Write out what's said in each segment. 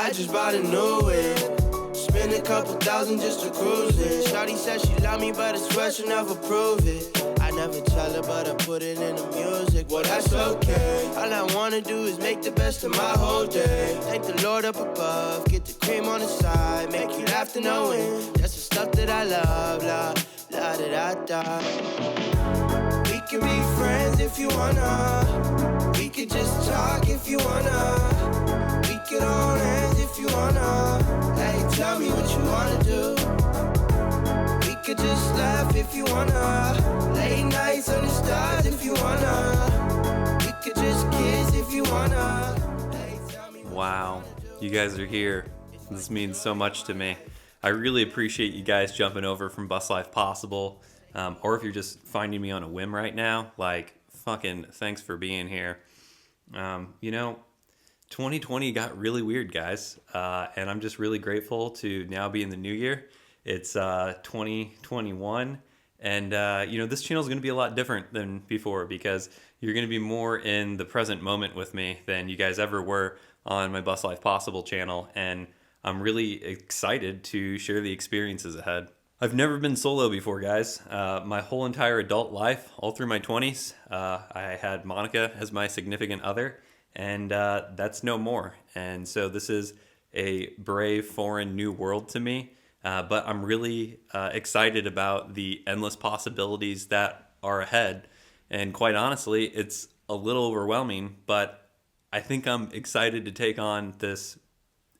I just bought a new whip. Spend a couple thousand just to cruise it. Shawty said she love me, but I swear she'll never prove it. I never tell her, but I put it in the music. Well, that's okay. All I wanna do is make the best of my whole day. Thank the Lord up above, get the cream on the side, make you laugh to know it. That's the stuff that I love, la da da da. We can be friends if you wanna. We could just talk if you wanna. We could hold hands if you wanna. Hey, tell me what you wanna do. We could just laugh if you wanna. Late nights under stars if you wanna. We could just kiss if you wanna. Hey, tell me what Wow, you guys are here. This means so much to me. I really appreciate you guys jumping over from Bus Life Possible. Or if you're just finding me on a whim right now, like, fucking thanks for being here. 2020 got really weird, guys. And I'm just really grateful to now be in the new year. It's 2021. And, this channel is going to be a lot different than before because you're going to be more in the present moment with me than you guys ever were on my Bus Life Possible channel. And I'm really excited to share the experiences ahead. I've never been solo before, guys. My whole entire adult life, all through my 20s, I had Monica as my significant other, and that's no more. And so this is a brave, foreign, new world to me. But I'm really excited about the endless possibilities that are ahead. And quite honestly, it's a little overwhelming, but I think I'm excited to take on this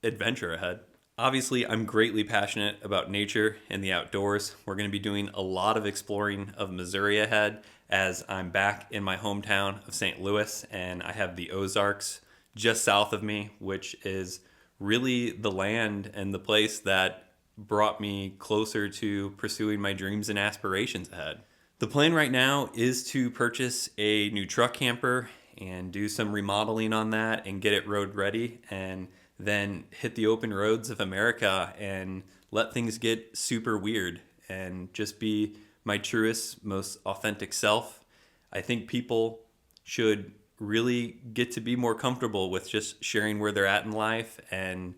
adventure ahead. Obviously, I'm greatly passionate about nature and the outdoors. We're going to be doing a lot of exploring of Missouri ahead as I'm back in my hometown of St. Louis, and I have the Ozarks just south of me, which is really the land and the place that brought me closer to pursuing my dreams and aspirations ahead. The plan right now is to purchase a new truck camper and do some remodeling on that and get it road ready, and then hit the open roads of America and let things get super weird and just be my truest, most authentic self. I think people should really get to be more comfortable with just sharing where they're at in life and,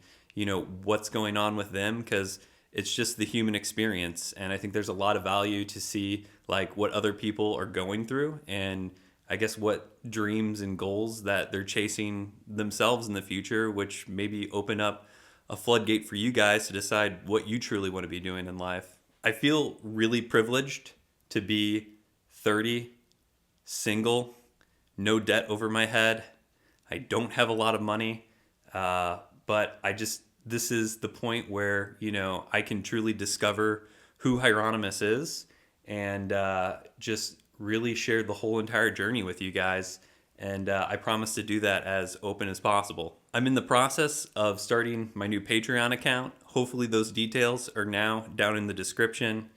what's going on with them, because it's just the human experience. And I think there's a lot of value to see like what other people are going through and I guess what dreams and goals that they're chasing themselves in the future, which maybe open up a floodgate for you guys to decide what you truly want to be doing in life. I feel really privileged to be 30, single, no debt over my head. I don't have a lot of money, but this is the point where, I can truly discover who Hieronymus is and just really share the whole entire journey with you guys, and I promise to do that as open as possible. I'm in the process of starting my new Patreon account. Hopefully those details are now down in the description,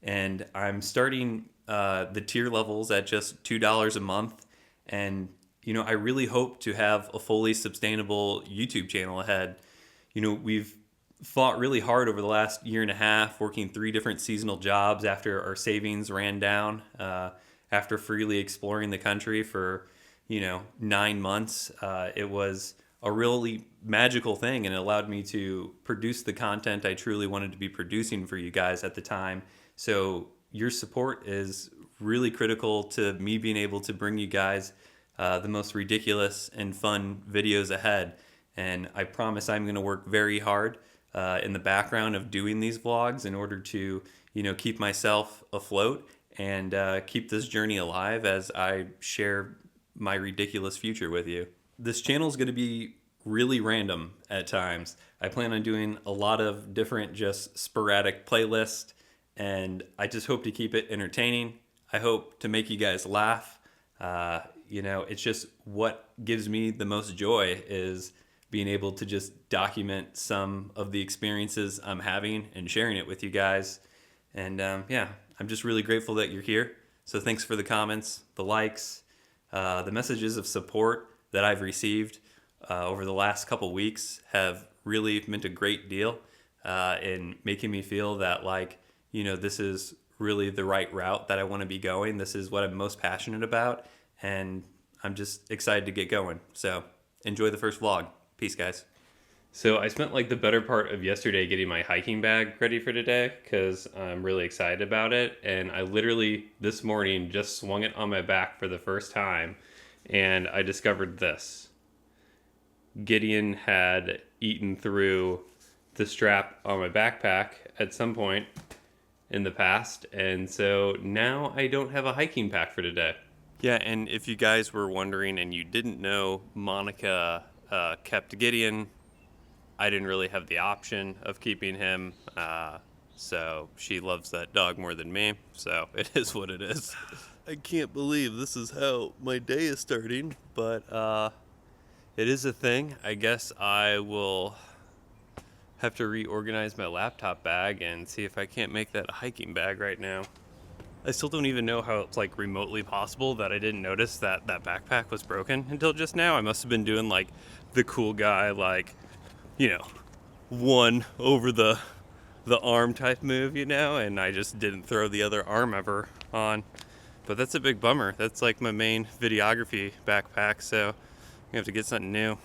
and I'm starting the tier levels at just $2 a month, and I really hope to have a fully sustainable YouTube channel ahead. We've fought really hard over the last year and a half, working 3 different seasonal jobs after our savings ran down. After freely exploring the country for, 9 months, it was a really magical thing, and it allowed me to produce the content I truly wanted to be producing for you guys at the time. So your support is really critical to me being able to bring you guys the most ridiculous and fun videos ahead. And I promise I'm going to work very hard in the background of doing these vlogs in order to, keep myself afloat and keep this journey alive as I share my ridiculous future with you. This channel is going to be really random at times. I plan on doing a lot of different just sporadic playlists, and I just hope to keep it entertaining. I hope to make you guys laugh. It's just what gives me the most joy is being able to just document some of the experiences I'm having and sharing it with you guys. And I'm just really grateful that you're here. So thanks for the comments, the likes, the messages of support that I've received over the last couple weeks have really meant a great deal in making me feel that this is really the right route that I want to be going. This is what I'm most passionate about, and I'm just excited to get going. So enjoy the first vlog. Peace, guys. So I spent like the better part of yesterday getting my hiking bag ready for today because I'm really excited about it. And I literally this morning just swung it on my back for the first time and I discovered this. Gideon had eaten through the strap on my backpack at some point in the past. And so now I don't have a hiking pack for today. Yeah, and if you guys were wondering and you didn't know, Monica kept Gideon. I didn't really have the option of keeping him, so she loves that dog more than me, so it is what it is. I can't believe this is how my day is starting, but it is a thing. I guess I will have to reorganize my laptop bag and see if I can't make that a hiking bag right now. I still don't even know how it's like remotely possible that I didn't notice that that backpack was broken until just now. I must have been doing like the cool guy, like, you know, one over the arm type move, you know, and I just didn't throw the other arm ever on. But that's a big bummer. That's like my main videography backpack, so I have to get something new.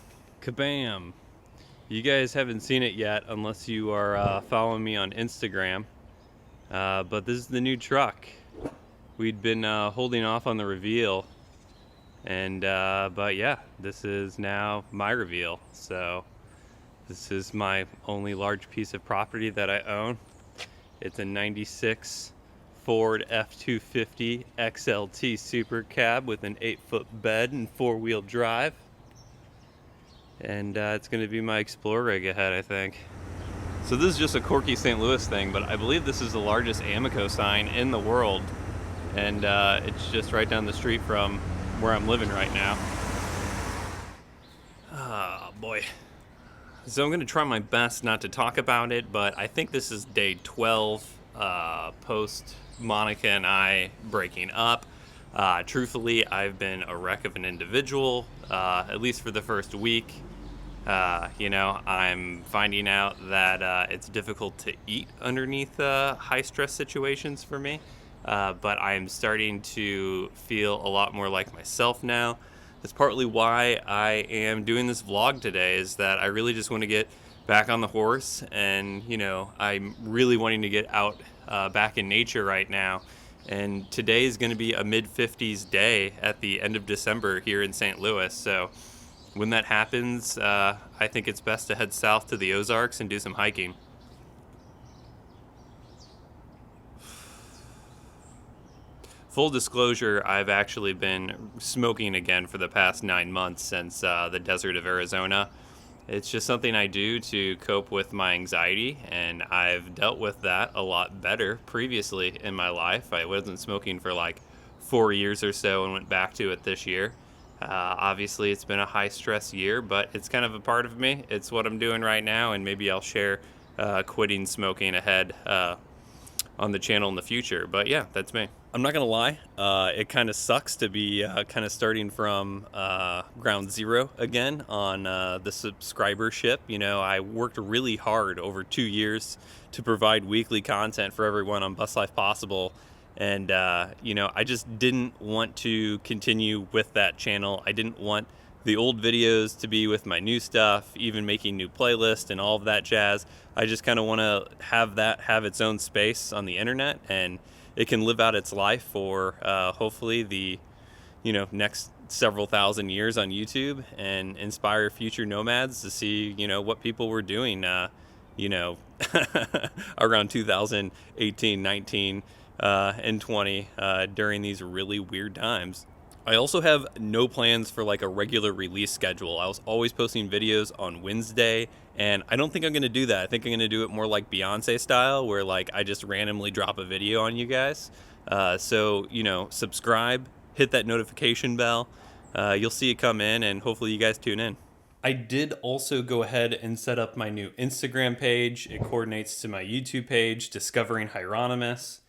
Kabam! You guys haven't seen it yet unless you are following me on Instagram, but this is the new truck. We'd been holding off on the reveal, and but yeah, this is now my reveal. So this is my only large piece of property that I own. It's a 96 Ford F-250 XLT Super Cab with an 8-foot bed and 4-wheel drive. And it's going to be my Explorer rig ahead, I think. So this is just a quirky St. Louis thing, but I believe this is the largest Amico sign in the world. And it's just right down the street from where I'm living right now. Oh, boy. So I'm going to try my best not to talk about it, but I think this is day 12 post Monica and I breaking up. Truthfully, I've been a wreck of an individual, at least for the first week. You know, I'm finding out that it's difficult to eat underneath high stress situations for me, but I'm starting to feel a lot more like myself now. That's partly why I am doing this vlog today, is that I really just want to get back on the horse, and you know, I'm really wanting to get out back in nature right now. And today is going to be a mid-50s day at the end of December here in St. Louis. So when that happens, I think it's best to head south to the Ozarks and do some hiking. Full disclosure, I've actually been smoking again for the past 9 months since the desert of Arizona. It's just something I do to cope with my anxiety, and I've dealt with that a lot better previously in my life. I wasn't smoking for like 4 years or so and went back to it this year. Obviously, it's been a high-stress year, but it's kind of a part of me. It's what I'm doing right now, and maybe I'll share quitting smoking ahead on the channel in the future. But yeah, that's me. I'm not gonna lie, it kind of sucks to be kind of starting from ground zero again on the subscribership. You know, I worked really hard over 2 years to provide weekly content for everyone on Bus Life Possible, and you know, I just didn't want to continue with that channel. I didn't want the old videos to be with my new stuff, even making new playlists and all of that jazz. I just kind of want to have that have its own space on the internet, and it can live out its life for hopefully the, you know, next several thousand years on YouTube, and inspire future nomads to see, you know, what people were doing, you know, around 2018, 19, and 20 during these really weird times. I also have no plans for like a regular release schedule. I was always posting videos on Wednesday, and I don't think I'm going to do that. I think I'm going to do it more like Beyonce style, where like I just randomly drop a video on you guys. So, you know, subscribe, hit that notification bell. You'll see it come in, and hopefully you guys tune in. I did also go ahead and set up my new Instagram page. It coordinates to my YouTube page, Discovering Hieronymus.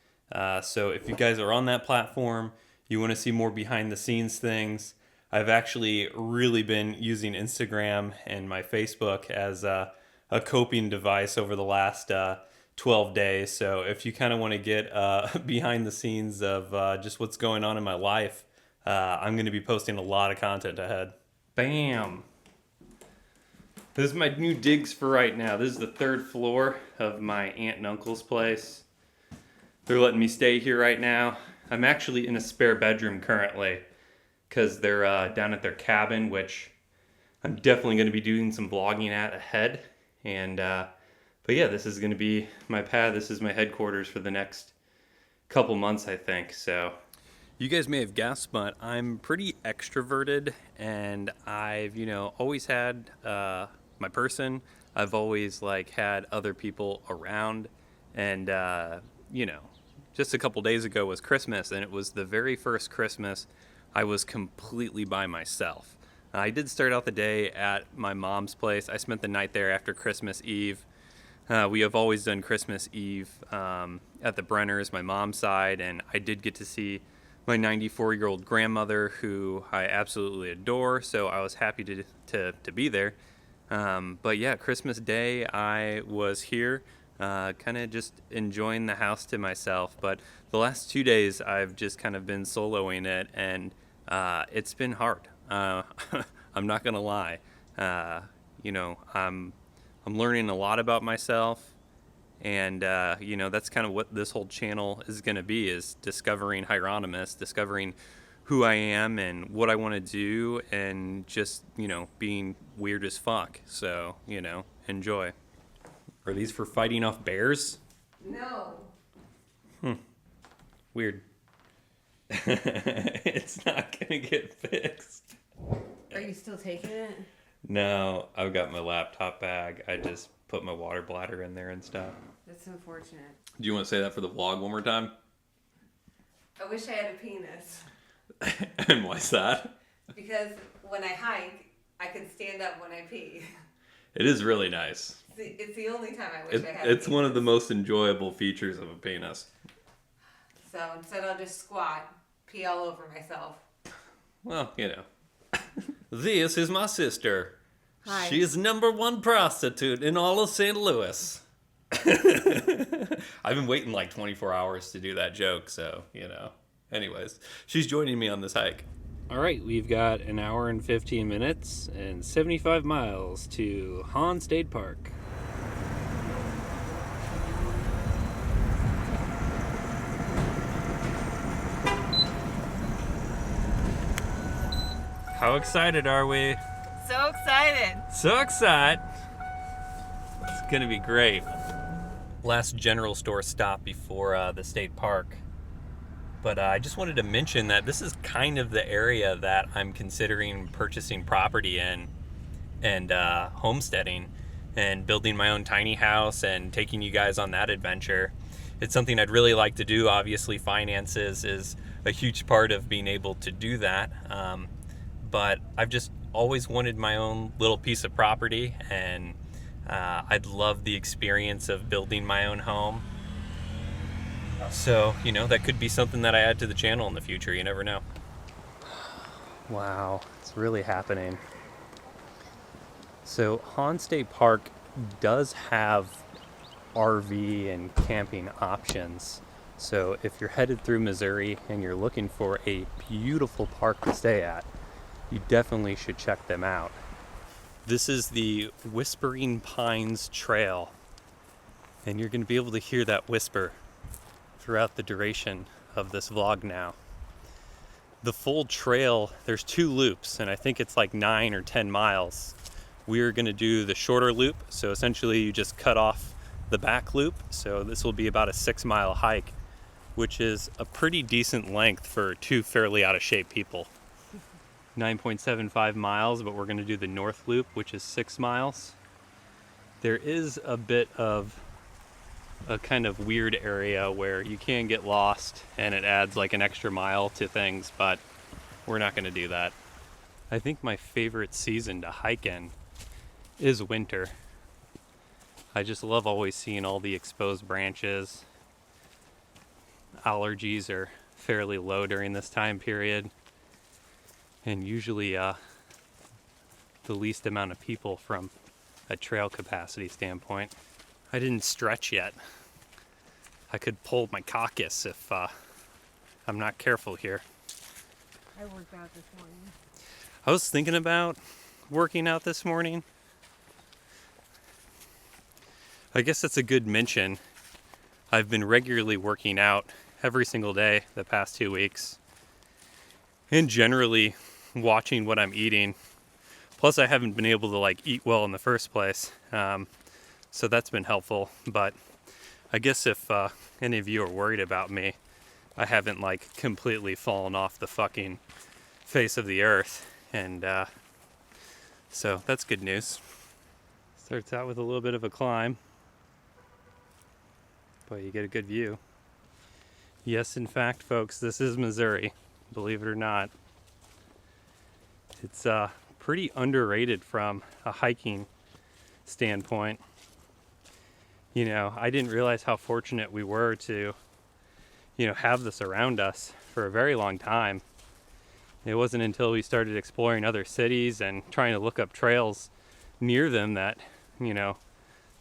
So if you guys are on that platform, you want to see more behind the scenes things, I've actually really been using Instagram and my Facebook as a coping device over the last 12 days. So if you kind of want to get behind the scenes of just what's going on in my life, I'm going to be posting a lot of content ahead. Bam! This is my new digs for right now. This is the 3rd floor of my aunt and uncle's place. They're letting me stay here right now. I'm actually in a spare bedroom currently because they're down at their cabin, which I'm definitely going to be doing some vlogging at ahead. And but yeah, this is going to be my pad. This is my headquarters for the next couple months, I think. So you guys may have guessed, but I'm pretty extroverted, and I've always had my person. I've always had other people around, and just a couple days ago was Christmas, and it was the very first Christmas I was completely by myself. I did start out the day at my mom's place. I spent the night there after Christmas Eve. We have always done Christmas Eve at the Brenners, my mom's side, and I did get to see my 94-year-old grandmother, who I absolutely adore, so I was happy to be there. But yeah, Christmas Day, I was here, kind of just enjoying the house to myself. But the last 2 days, I've just kind of been soloing it, and it's been hard. I'm not gonna lie. I'm learning a lot about myself, and that's kind of what this whole channel is gonna be: is discovering Hieronymus, discovering who I am and what I want to do, and just being weird as fuck. So enjoy. Are these for fighting off bears? No. Weird. It's not gonna get fixed. Are you still taking it? No, I've got my laptop bag. I just put my water bladder in there and stuff. That's unfortunate. Do you want to say that for the vlog one more time? I wish I had a penis. And why's that? Because when I hike, I can stand up when I pee. It is really nice. It's the only time I wish I had a It's penis. one of the most enjoyable features of a penis. So instead I'll just squat, pee all over myself. Well, This is my sister. Hi. She's #1 prostitute in all of St. Louis. I've been waiting 24 hours to do that joke, so, Anyways, she's joining me on this hike. All right, we've got an hour and 15 minutes and 75 miles to Hawn State Park. How excited are we? So excited. So excited. It's going to be great. Last general store stop before the state park. But I just wanted to mention that this is kind of the area that I'm considering purchasing property in and homesteading and building my own tiny house and taking you guys on that adventure. It's something I'd really like to do. Obviously, finances is a huge part of being able to do that. But I've just always wanted my own little piece of property, and I'd love the experience of building my own home. So, that could be something that I add to the channel in the future. You never know. Wow, it's really happening. So, Hawn State Park does have RV and camping options. So, if you're headed through Missouri and you're looking for a beautiful park to stay at, you definitely should check them out. This is the Whispering Pines Trail, and you're going to be able to hear that whisper throughout the duration of this vlog now. The full trail, there's 2 loops, and I think it's 9 or 10 miles. We're going to do the shorter loop, so essentially you just cut off the back loop. So this will be about a 6-mile hike, which is a pretty decent length for 2 fairly out of shape people. 9.75 miles, but we're going to do the north loop, which is 6 miles. There is a bit of a kind of weird area where you can get lost, and it adds an extra mile to things, but we're not going to do that. I think my favorite season to hike in is winter. I just love always seeing all the exposed branches. Allergies are fairly low during this time period, and usually the least amount of people from a trail capacity standpoint. I didn't stretch yet. I could pull my caucus if I'm not careful here. I worked out this morning. I was thinking about working out this morning, I guess that's a good mention. I've been regularly working out every single day the past 2 weeks, and generally watching what I'm eating. Plus, I haven't been able to like eat well in the first place, so that's been helpful. But I guess if any of you are worried about me, I haven't like completely fallen off the fucking face of the earth, and so that's good news. Starts out with a little bit of a climb, but you get a good view. Yes, in fact, folks, this is Missouri, believe it or not. It's pretty underrated from a hiking standpoint. You know, I didn't realize how fortunate we were to, have this around us for a very long time. It wasn't until we started exploring other cities and trying to look up trails near them that,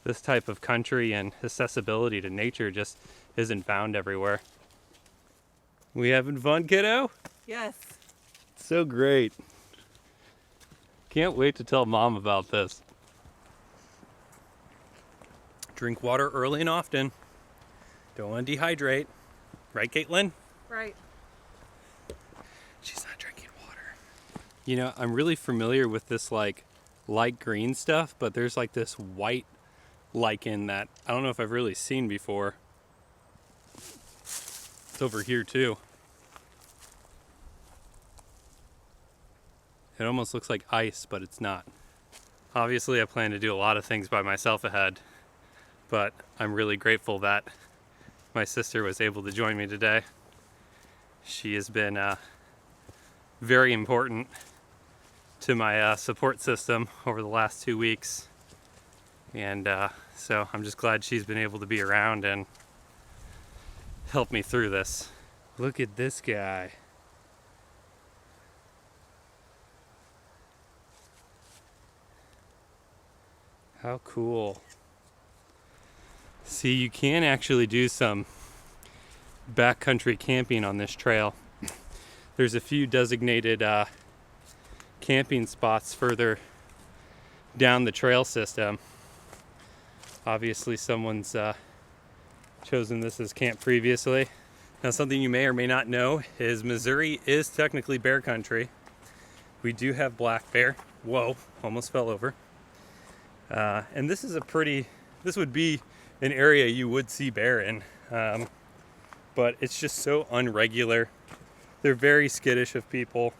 this type of country and accessibility to nature just isn't found everywhere. We having fun, kiddo? Yes. So great. Can't wait to tell Mom about this. Drink water early and often. Don't want to dehydrate. Right, Caitlin? Right. She's not drinking water. I'm really familiar with this like light green stuff, but there's like this white lichen that I don't know if I've really seen before. It's over here too. It almost looks like ice, but it's not. Obviously, I plan to do a lot of things by myself ahead, but I'm really grateful that my sister was able to join me today. She has been very important to my support system over the last 2 weeks, and so I'm just glad she's been able to be around and help me through this. Look at this guy. How cool. See, you can actually do some backcountry camping on this trail. There's a few designated camping spots further down the trail system. Obviously, someone's chosen this as camp previously. Now, something you may or may not know is Missouri is technically bear country. We do have black bear. Whoa, almost fell over. And this would be an area you would see bear in, but it's just so unregular. They're very skittish of people.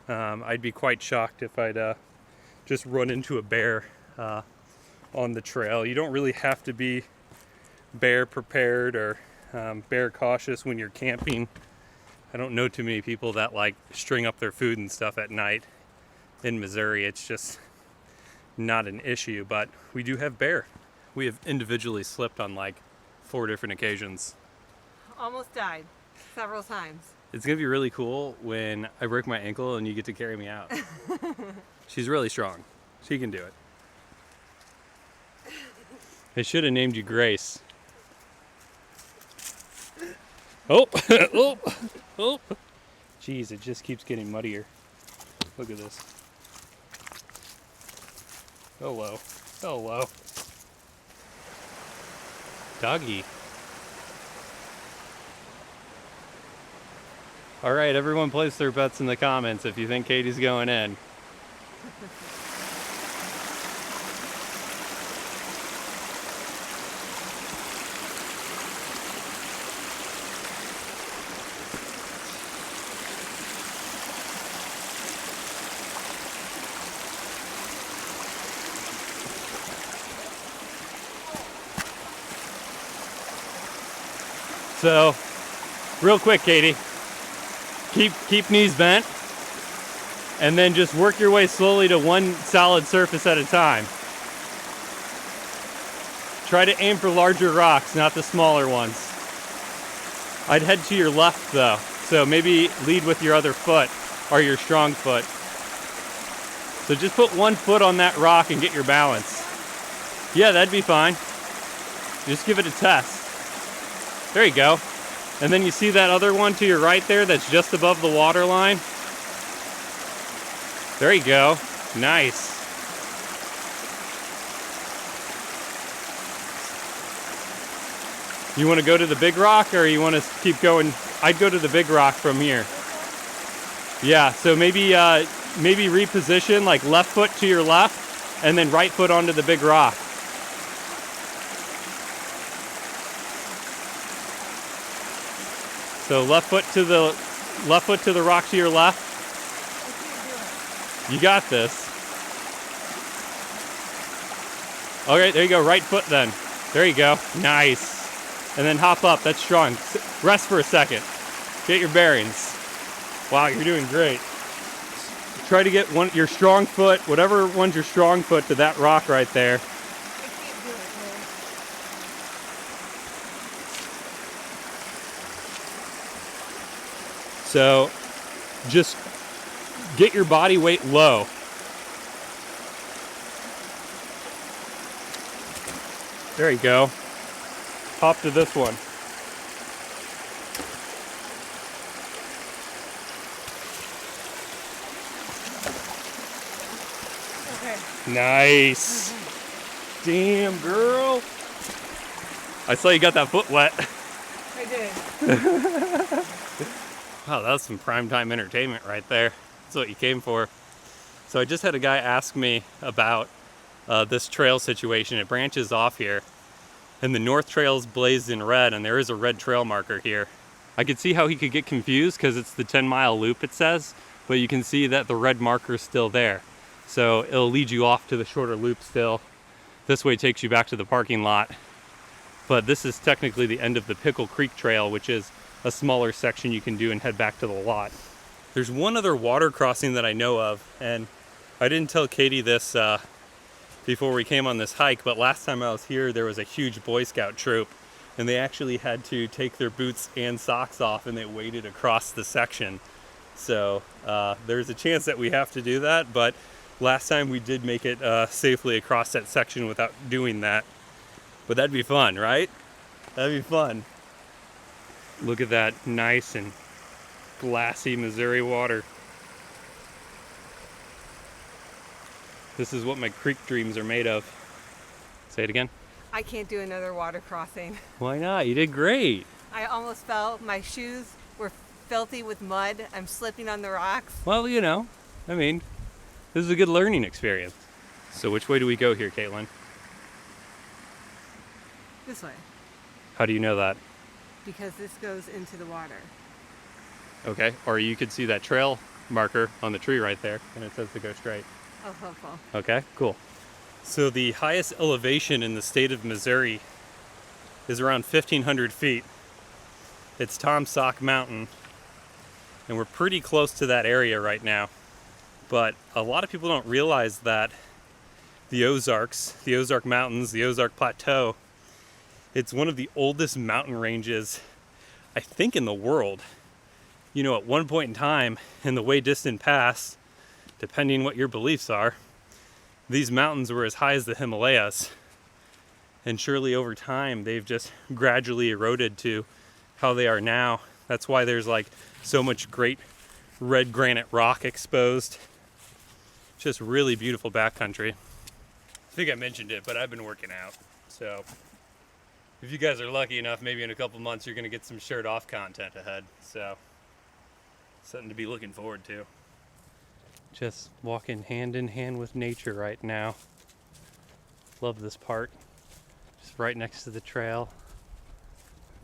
I'd be quite shocked if I'd just run into a bear on the trail. You don't really have to be bear prepared or bear cautious when you're camping. I don't know too many people that like string up their food and stuff at night in Missouri. It's just not an issue, but we do have bear. We have individually slipped on like 4 different occasions. Almost died several times. It's gonna be really cool when I break my ankle and you get to carry me out. She's really strong. She can do it. I should have named you Grace. Oh, oh. Jeez, it just keeps getting muddier. Look at this. Hello. Doggy. All right, everyone place their bets in the comments if you think Katie's going in. So, real quick, Katie, keep knees bent, and then just work your way slowly to one solid surface at a time. Try to aim for larger rocks, not the smaller ones. I'd head to your left though, so maybe lead with your other foot or your strong foot. So just put one foot on that rock and get your balance. Yeah, that'd be fine. Just give it a test. There you go. And then you see that other one to your right there that's just above the water line? There you go. Nice. You want to go to the big rock or you want to keep going? I'd go to the big rock from here. Yeah, so maybe reposition, like left foot to your left and then right foot onto the big rock. So left foot to the rock to your left. You got this. Okay, there you go. Right foot then. There you go. Nice. And then hop up. That's strong. Rest for a second. Get your bearings. Wow, you're doing great. Try to get your strong foot, whatever one's your strong foot, to that rock right there. So just get your body weight low. There you go. Hop to this one. Okay. Nice. Damn, girl. I saw you got that foot wet. I did. Wow, that was some primetime entertainment right there. That's what you came for. So I just had a guy ask me about this trail situation. It branches off here, and the north trail is blazed in red, and there is a red trail marker here. I could see how he could get confused because it's the 10-mile loop, it says, but you can see that the red marker is still there. So it'll lead you off to the shorter loop still. This way takes you back to the parking lot. But this is technically the end of the Pickle Creek Trail, which is a smaller section you can do and head back to the lot. There's one other water crossing that I know of, and I didn't tell Katie this before we came on this hike, but last time I was here there was a huge Boy Scout troop, and they actually had to take their boots and socks off and they waded across the section. So there's a chance that we have to do that, but last time we did make it safely across that section without doing that. But that'd be fun, right? That'd be fun. Look at that nice and glassy Missouri water. This is what my creek dreams are made of. Say it again. I can't do another water crossing. Why not? You did great. I almost fell. My shoes were filthy with mud. I'm slipping on the rocks. Well, you know, I mean, this is a good learning experience. So which way do we go here, Caitlin? This way. How do you know that? Because this goes into the water. Okay, or you could see that trail marker on the tree right there, and it says to go straight. Oh, hopeful. Okay, cool. So the highest elevation in the state of Missouri is around 1,500 feet. It's Tom Sock Mountain, and we're pretty close to that area right now. But a lot of people don't realize that the Ozarks, the Ozark Mountains, the Ozark Plateau, it's one of the oldest mountain ranges, I think, in the world. You know, at one point in time, in the way distant past, depending what your beliefs are, these mountains were as high as the Himalayas. And surely over time, they've just gradually eroded to how they are now. That's why there's like so much great red granite rock exposed. Just really beautiful backcountry. I think I mentioned it, but I've been working out. So if you guys are lucky enough, maybe in a couple months, you're gonna get some shirt off content ahead. So something to be looking forward to. Just walking hand in hand with nature right now. Love this part. Just right next to the trail.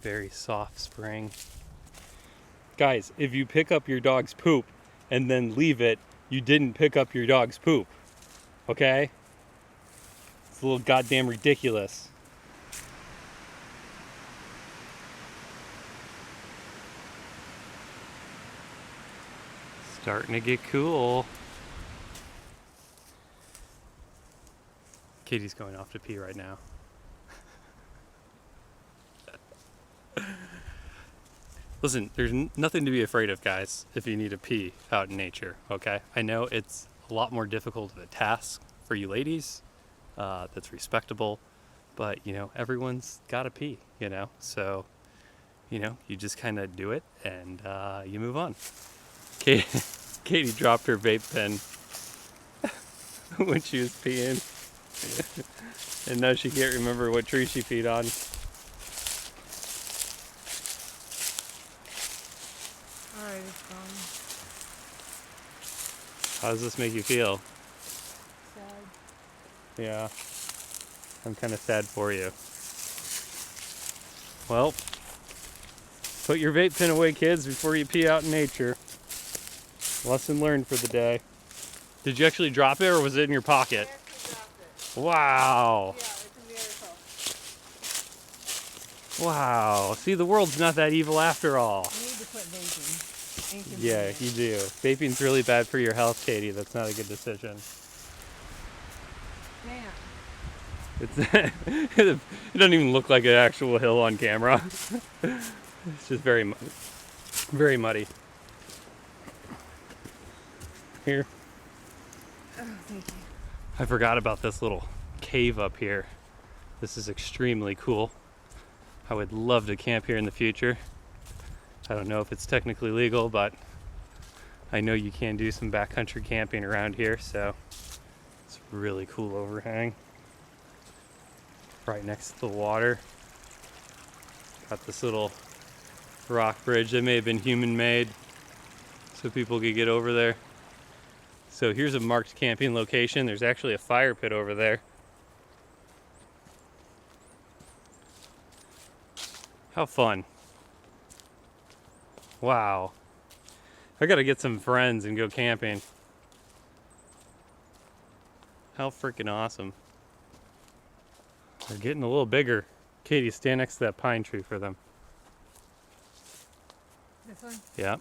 Very soft spring. Guys, if you pick up your dog's poop and then leave it, you didn't pick up your dog's poop. Okay? It's a little goddamn ridiculous. Starting to get cool. Katie's going off to pee right now. Listen, there's nothing to be afraid of, guys, if you need to pee out in nature, okay? I know it's a lot more difficult of a task for you ladies. That's respectable. But, you know, everyone's got to pee, you know? So, you know, you just kind of do it and you move on. Katie dropped her vape pen when she was peeing. And now she can't remember what tree she peed on. How does this make you feel? Sad. Yeah. I'm kind of sad for you. Well, put your vape pen away, kids, before you pee out in nature. Lesson learned for the day. Did you actually drop it, or was it in your pocket? I actually dropped it. Wow. Yeah, it's a miracle. Wow. See, the world's not that evil after all. I need to quit vaping. Yeah, you do. Vaping's really bad for your health, Katie. That's not a good decision. Damn. It doesn't even look like an actual hill on camera. It's just very muddy. Here. Oh, thank you. I forgot about this little cave up here. This is extremely cool. I would love to camp here in the future. I don't know if it's technically legal, but I know you can do some backcountry camping around here, so it's a really cool overhang. Right next to the water. Got this little rock bridge that may have been human made so people could get over there. So here's a marked camping location. There's actually a fire pit over there. How fun. Wow. I gotta get some friends and go camping. How freaking awesome. They're getting a little bigger. Katie, stand next to that pine tree for them. This one? Yeah.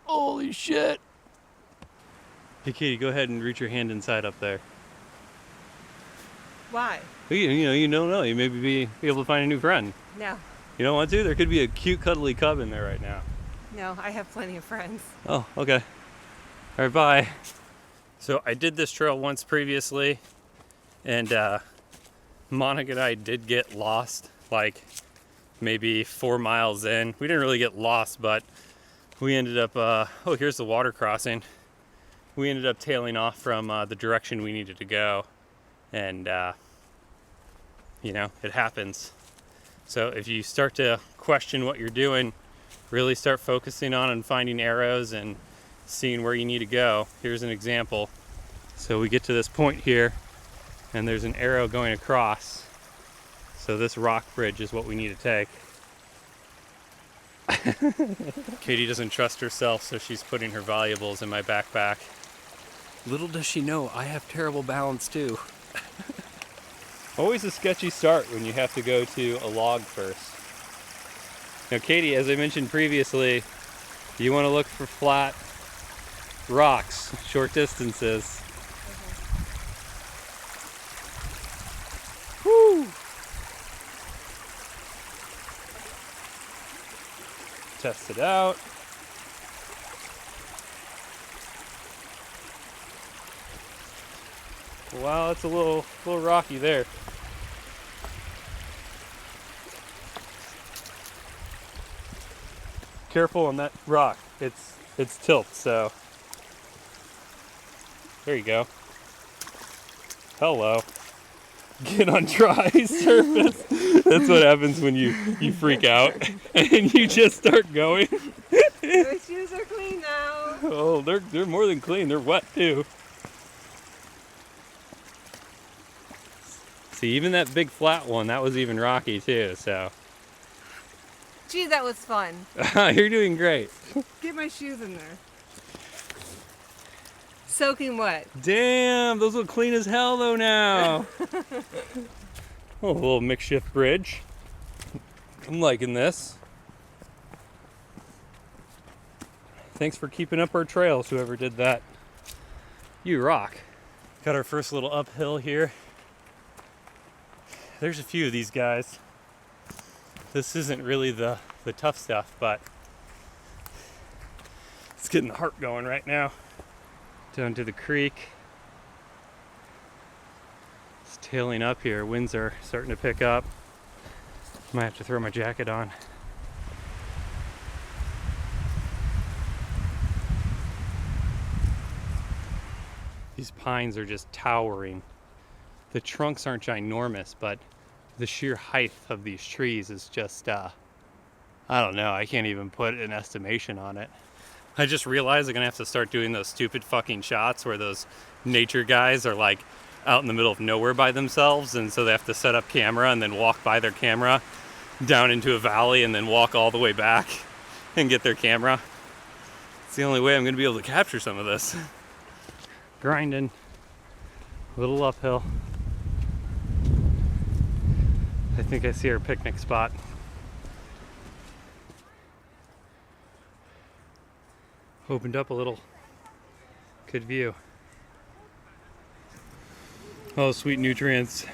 Holy shit. Hey Katie, go ahead and reach your hand inside up there. Why? You don't know. You maybe be able to find a new friend. No. You don't want to? There could be a cute, cuddly cub in there right now. No, I have plenty of friends. Oh, okay. All right, bye. So I did this trail once previously, and Monica and I did get lost, like maybe 4 miles in. We didn't really get lost, but we ended up, oh, here's the water crossing. We ended up tailing off from the direction we needed to go, and you know, it happens. So if you start to question what you're doing, really start focusing on and finding arrows and seeing where you need to go. Here's an example. So we get to this point here, and there's an arrow going across. So this rock bridge is what we need to take. Katie doesn't trust herself, so she's putting her valuables in my backpack. Little does she know, I have terrible balance too. Always a sketchy start when you have to go to a log first. Now Katie, as I mentioned previously, you want to look for flat rocks, short distances. Woo! Test it out. Wow, it's a little rocky there. Careful on that rock. It's tilt, so there you go. Hello. Get on dry surface. That's what happens when you freak out and you just start going. My shoes are clean now. Oh, they're more than clean. They're wet too. See, even that big flat one, that was even rocky too, so. Gee, that was fun. You're doing great. Get my shoes in there. Soaking wet. Damn, those look clean as hell though now. Oh, a little makeshift bridge. I'm liking this. Thanks for keeping up our trails, whoever did that. You rock. Got our first little uphill here. There's a few of these guys. This isn't really the tough stuff, but it's getting the heart going right now. Down to the creek. It's tailing up here. Winds are starting to pick up. Might have to throw my jacket on. These pines are just towering. The trunks aren't ginormous, but the sheer height of these trees is just, I don't know, I can't even put an estimation on it. I just realized I'm gonna have to start doing those stupid fucking shots where those nature guys are like out in the middle of nowhere by themselves, and so they have to set up camera and then walk by their camera down into a valley and then walk all the way back and get their camera. It's the only way I'm gonna be able to capture some of this. Grinding, a little uphill. I think I see our picnic spot. Opened up a little. Good view. Oh, sweet nutrients.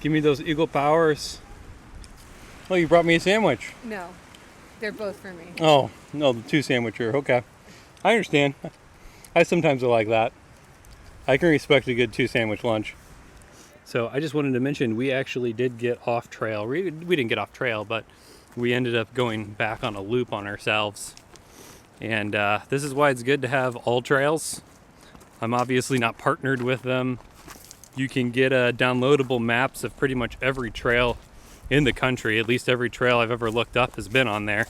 Give me those Eagle Powers. Oh, you brought me a sandwich. No, they're both for me. Oh, no, the 2 sandwicher. Okay. I understand. I sometimes are like that. I can respect a good 2 sandwich lunch. So I just wanted to mention we actually did get off trail. We didn't get off trail, but we ended up going back on a loop on ourselves. And this is why it's good to have all trails. I'm obviously not partnered with them. You can get downloadable maps of pretty much every trail in the country. At least every trail I've ever looked up has been on there.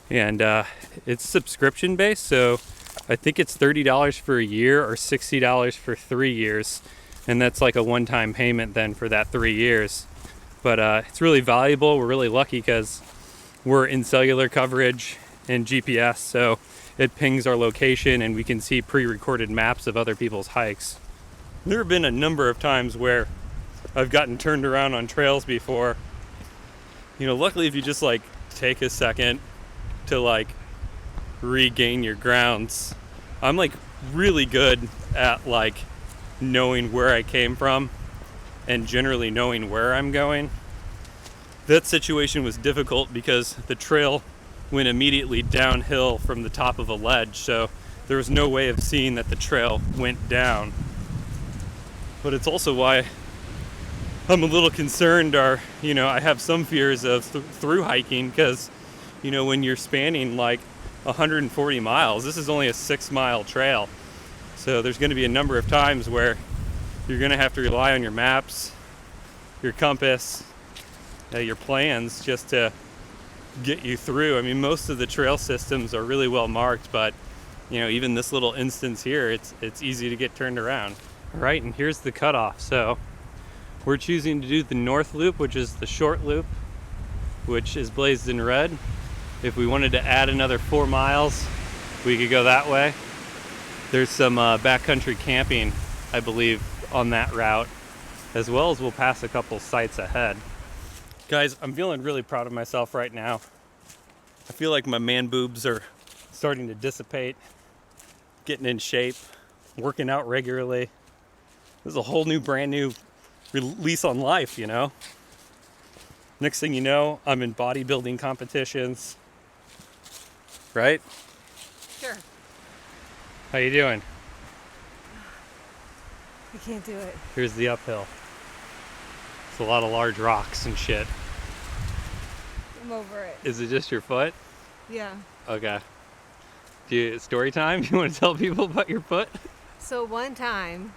And it's subscription based, so I think it's $30 for a year or $60 for 3 years. And that's like a one-time payment then for that 3 years. But it's really valuable. We're really lucky because we're in cellular coverage and GPS, so it pings our location and we can see pre-recorded maps of other people's hikes. There have been a number of times where I've gotten turned around on trails before. You know, luckily if you just like take a second to like regain your grounds, I'm like really good at like knowing where I came from and generally knowing where I'm going. That situation was difficult because the trail went immediately downhill from the top of a ledge, so there was no way of seeing that the trail went down. But it's also why I'm a little concerned, I have some fears of through hiking, because, when you're spanning like 140 miles, this is only a 6-mile trail. So there's going to be a number of times where you're going to have to rely on your maps, your compass, your plans just to get you through. I mean, most of the trail systems are really well marked, but even this little instance here, it's easy to get turned around. All right, and here's the cutoff. So we're choosing to do the north loop, which is the short loop, which is blazed in red. If we wanted to add another 4 miles, we could go that way. There's some backcountry camping, I believe, on that route, as well as we'll pass a couple sites ahead. Guys, I'm feeling really proud of myself right now. I feel like my man boobs are starting to dissipate, getting in shape, working out regularly. This is a whole new, brand new lease on life, Next thing you know, I'm in bodybuilding competitions. Right? Sure. How you doing? I can't do it. Here's the uphill. It's a lot of large rocks and shit. I'm over it. Is it just your foot? Yeah. Okay. Story time? You want to tell people about your foot? So one time,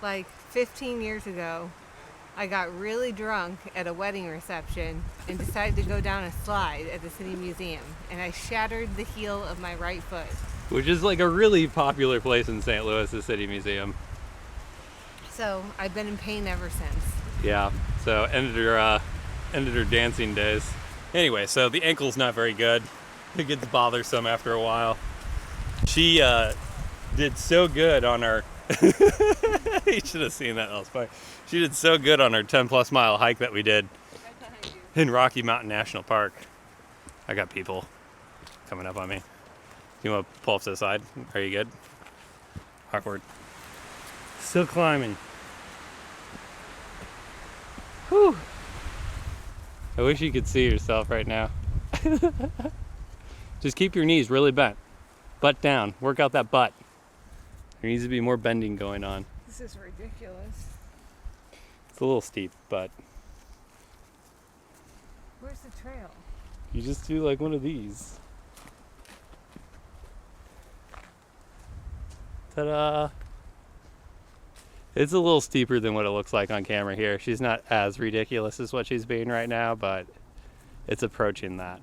like 15 years ago, I got really drunk at a wedding reception and decided to go down a slide at the City Museum, and I shattered the heel of my right foot. Which is like a really popular place in St. Louis, the City Museum. So I've been in pain ever since. Yeah, so ended her dancing days. Anyway, so the ankle's not very good. It gets bothersome after a while. She did so good on our you should have seen that. That was funny. She did so good on our 10+ mile hike that we did in Rocky Mountain National Park. I got people coming up on me. You want to pull off to the side? Are you good? Awkward. Still climbing. Whew. I wish you could see yourself right now. Just keep your knees really bent. Butt down. Work out that butt. There needs to be more bending going on. This is ridiculous. It's a little steep, but Where's the trail? you just do like one of these. Ta-da! It's a little steeper than what it looks like on camera here. She's not as ridiculous as what she's being right now, but it's approaching that.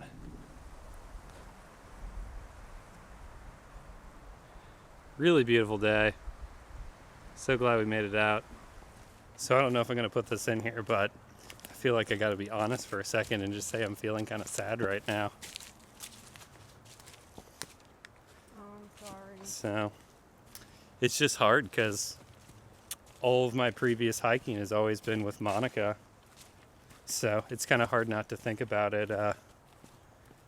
Really beautiful day. So glad we made it out. So I don't know if I'm going to put this in here, but I feel like I got to be honest for a second and just say I'm feeling kind of sad right now. Oh, I'm sorry. So it's just hard because all of my previous hiking has always been with Monica. So it's kind of hard not to think about it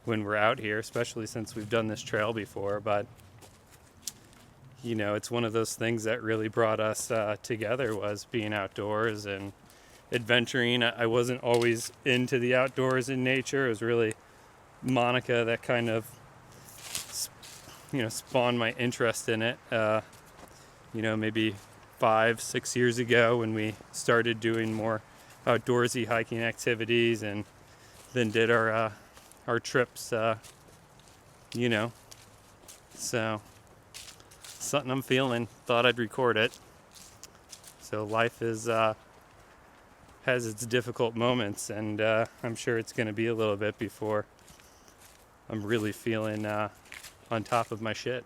when we're out here, especially since we've done this trail before. But, you know, it's one of those things that really brought us together, was being outdoors and adventuring. I wasn't always into the outdoors in nature. It was really Monica that kind of, you know, spawned my interest in it. You know, maybe 5-6 years ago when we started doing more outdoorsy hiking activities, and then did our trips, you know. So something I'm feeling, thought I'd record it. So life is has its difficult moments, and I'm sure it's going to be a little bit before I'm really feeling on top of my shit.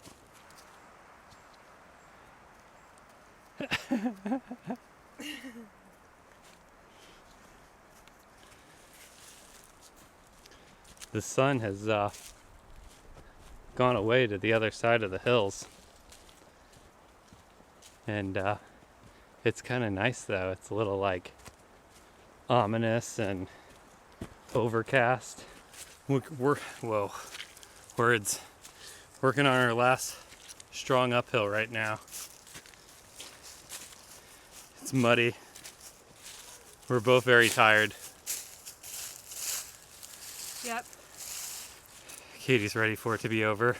The sun has gone away to the other side of the hills, and it's kind of nice though. It's a little like ominous and overcast. We're whoa, words. Working on our last strong uphill right now. It's muddy. We're both very tired. Yep. Katie's ready for it to be over.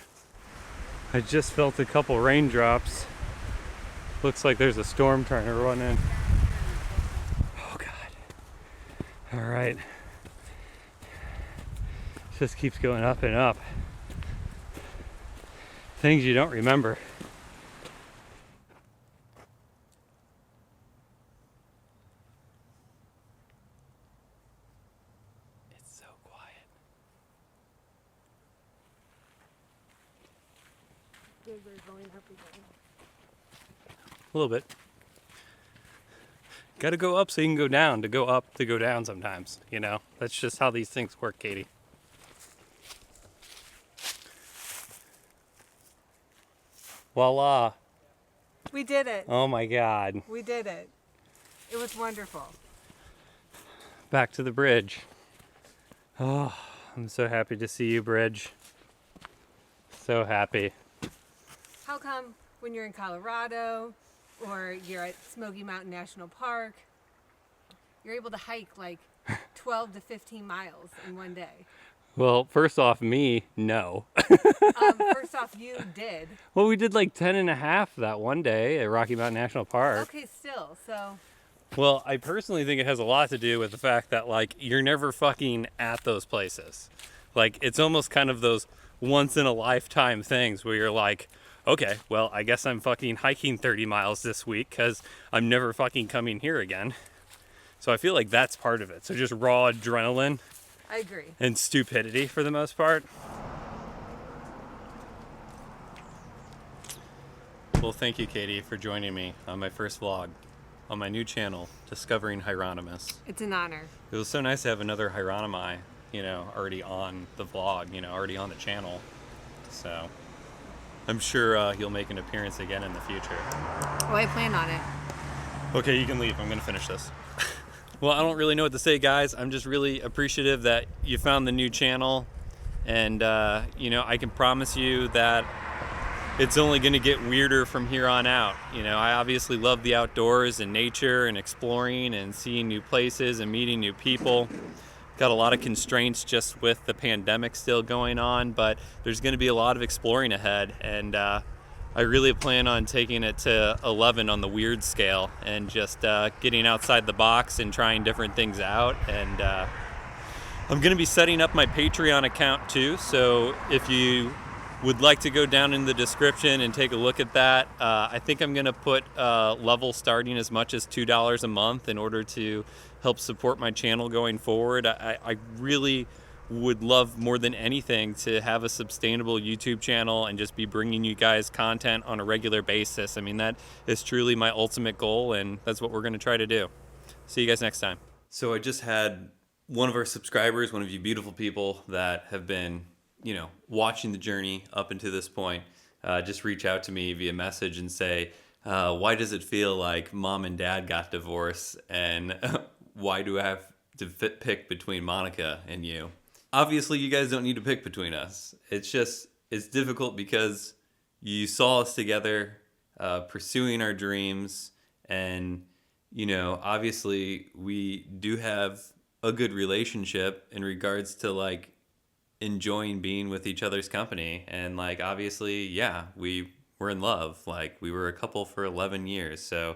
I just felt a couple raindrops. Looks like there's a storm trying to run in. Oh God. All right. Just keeps going up and up. Things you don't remember. It's so quiet. A little bit. Got to go up so you can go down. To go up, to go down sometimes. You know, that's just how these things work, Katie. Voila. We did it. Oh my God. We did it. It was wonderful. Back to the bridge. Oh, I'm so happy to see you, Bridge. So happy. How come when you're in Colorado or you're at Smoky Mountain National Park, you're able to hike like 12 to 15 miles in one day? Well, first off, me, no. First off, you did. Well, we did like 10 and a half that one day at Rocky Mountain National Park. Okay, still, so. Well, I personally think it has a lot to do with the fact that, like, you're never fucking at those places. Like, it's almost kind of those once-in-a-lifetime things where you're like, okay, well, I guess I'm fucking hiking 30 miles this week because I'm never fucking coming here again. So I feel like that's part of it. So just raw adrenaline. I agree. And stupidity for the most part. Well, thank you, Katie, for joining me on my first vlog on my new channel, Discovering Hieronymus. It's an honor. It was so nice to have another Hieronymi, you know, already on the vlog, you know, already on the channel. So I'm sure you'll make an appearance again in the future. Oh, I plan on it. Okay, you can leave. I'm going to finish this. Well, I don't really know what to say, guys. I'm just really appreciative that you found the new channel. And, you know, I can promise you that it's only going to get weirder from here on out. You know, I obviously love the outdoors and nature and exploring and seeing new places and meeting new people. Got a lot of constraints just with the pandemic still going on, but there's going to be a lot of exploring ahead. And I really plan on taking it to 11 on the weird scale and just getting outside the box and trying different things out. And I'm going to be setting up my Patreon account too. So if you would like to go down in the description and take a look at that. I think I'm going to put level starting as much as $2 a month in order to help support my channel going forward. I really would love more than anything to have a sustainable YouTube channel and just be bringing you guys content on a regular basis. I mean, that is truly my ultimate goal, and that's what we're going to try to do. See you guys next time. So I just had one of our subscribers, one of you beautiful people that have been, watching the journey up until this point, just reach out to me via message and say, why does it feel like mom and dad got divorced, and why do I have to pick between Monica and you? Obviously, you guys don't need to pick between us. It's difficult because you saw us together pursuing our dreams, and obviously we do have a good relationship in regards to like enjoying being with each other's company. And like, obviously, yeah, we were in love. Like, we were a couple for 11 years. So,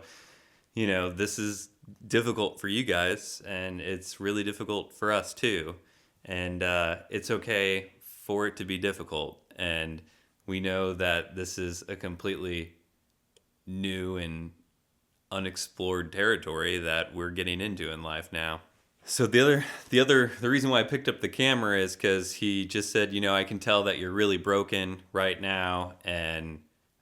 this is difficult for you guys, and it's really difficult for us too. And it's okay for it to be difficult. And we know that this is a completely new and unexplored territory that we're getting into in life now. So the reason why I picked up the camera is because he just said, I can tell that you're really broken right now, and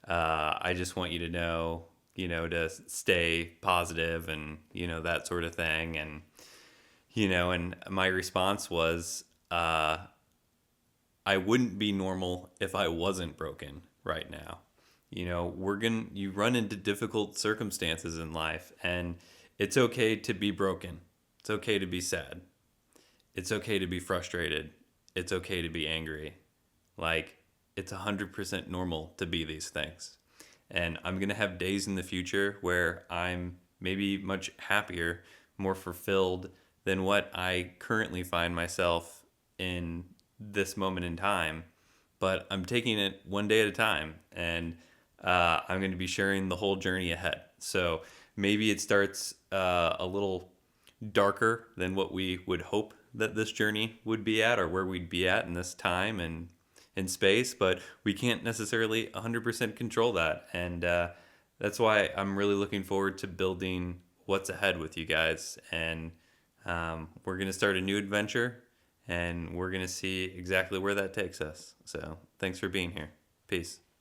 I just want you to know, to stay positive and, that sort of thing. And, and my response was, I wouldn't be normal if I wasn't broken right now. You run into difficult circumstances in life, and it's okay to be broken. It's okay to be sad. It's okay to be frustrated. It's okay to be angry. Like, it's 100% normal to be these things. And I'm going to have days in the future where I'm maybe much happier, more fulfilled than what I currently find myself in this moment in time. But I'm taking it one day at a time, and I'm going to be sharing the whole journey ahead. So maybe it starts a little darker than what we would hope that this journey would be at, or where we'd be at in this time and in space, but we can't necessarily 100% control that. And that's why I'm really looking forward to building what's ahead with you guys. And we're going to start a new adventure, and we're going to see exactly where that takes us. So thanks for being here. Peace.